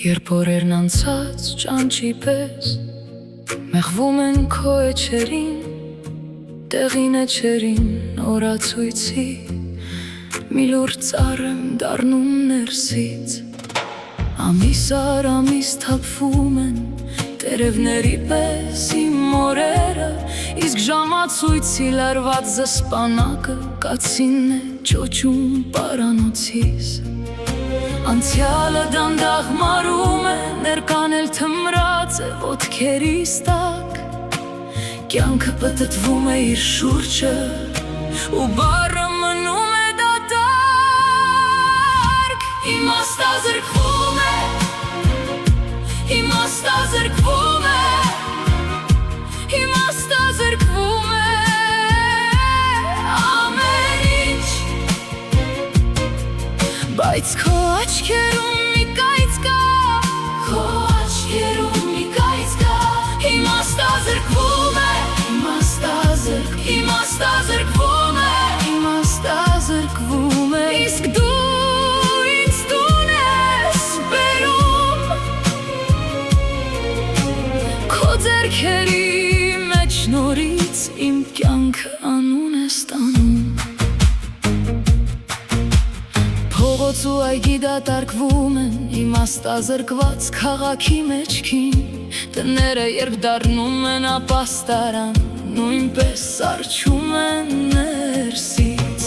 Երբ օրերն անցած ճանճի պես մեղվում են քո էջերին, տեղին էջերին օրացույցի մի լուր ծառ եմ դառնում ներսից, ամիս առ ամիս թափվում են տերևների պես իմ օրերը, իսկ ժամացույցի լարված զսպանակը կացին է ճոճում պարանոցիս։ Անցյալը դանդաղ մարում է, ներկան էլ թմրած է ոտքերիս տակ, կյանքը պտտվում է իր շուրջը ու բառը մնում է դատարկ։ Իմաստազրկվում է, իմաստազրկվում է, իմաստազրկվում է ամեն ինչ, բայց քո աչքերում մի կայծ կա, քո աչքերում մի կայծ կա, իմաստազրկվում է, իմաստազրկվում է, իմաստազրկվում է, իսկ դու ինձ տուն ես բերում, քո ձեռքերի մեջ նորից իմ կյանքը անուն է ստանում։ Փողոց ու այգի դատարկվում են իմաստազրկված քաղաքի մեջքին, տները երբ դառնում են ապաստարան, նույնպես սառչում են ներսից։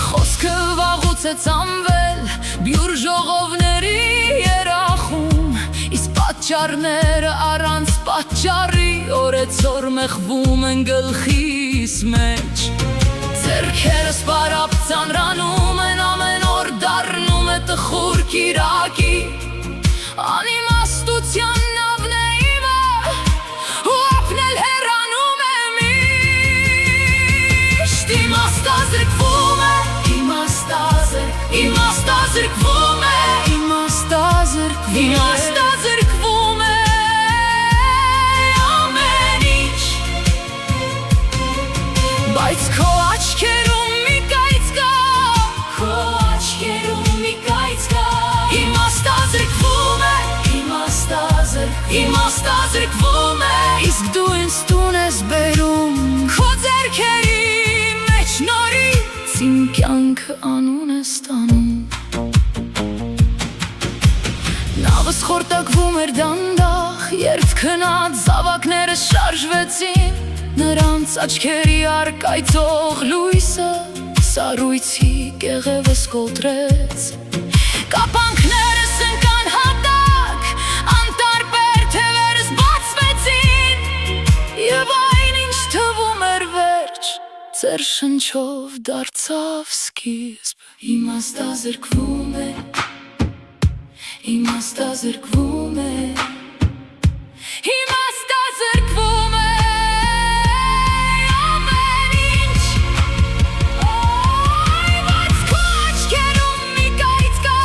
Խոսքը վաղուց է ծամվել բյուր ժողովների երախում, իսկ պատճառները առանց պատճառի օրեցօր մեղվում են գլխիս մեջ։ Ձեռքերս պարապ ծանրանում են, ամեն օր դառնում է տխուր կիրակի, անիմաստության նավն է իմը ու ապնել հեռանում է միշտ։ Իմաստազրկվում է, իմաստազրկվում է, իմաստազրկվում է ամեն ինչ, բայց քո աչքերում մի կայծ կա, քո աչքերում մի կայծ կա, իմաստազրկվում է, իմաստազրկվում է, իսկ դու ինձ տուն ես բերում, քո ձեռքերի մեջ նորից իմ կյանքը անուն է ստանում։ Նավս խորտակվում էր դանդաղ, երբ քնած զավակները շարժվեցին, նրանց աչքերի առկայծող լույսը սառույցի կեղևս կոտրեց, կապանքներս ընկան հատակ, անտարբեր թևերս բացվեցին, և այնինչ թվում էր վերջ, ձեր շնչով դարձավ սկիզբ։ Իմաստազրկվում է, իմաստազրկվում է, իմաստազրկվում է ամեն ինչ, բայց քո աչքերում մի կայծ կա,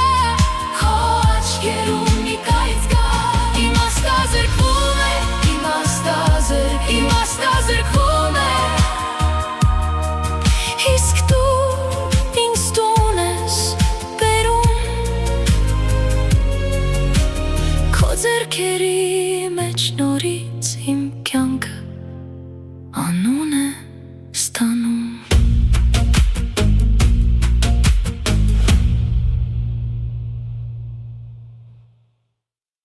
քո աչքերում մի կայծ կա, իմաստազրկվում է, իմաստազրկվում է, իսկ դու ինձ տուն ես բերում, քո ձեռքերի մեջ նորից իմ կյանքը անուն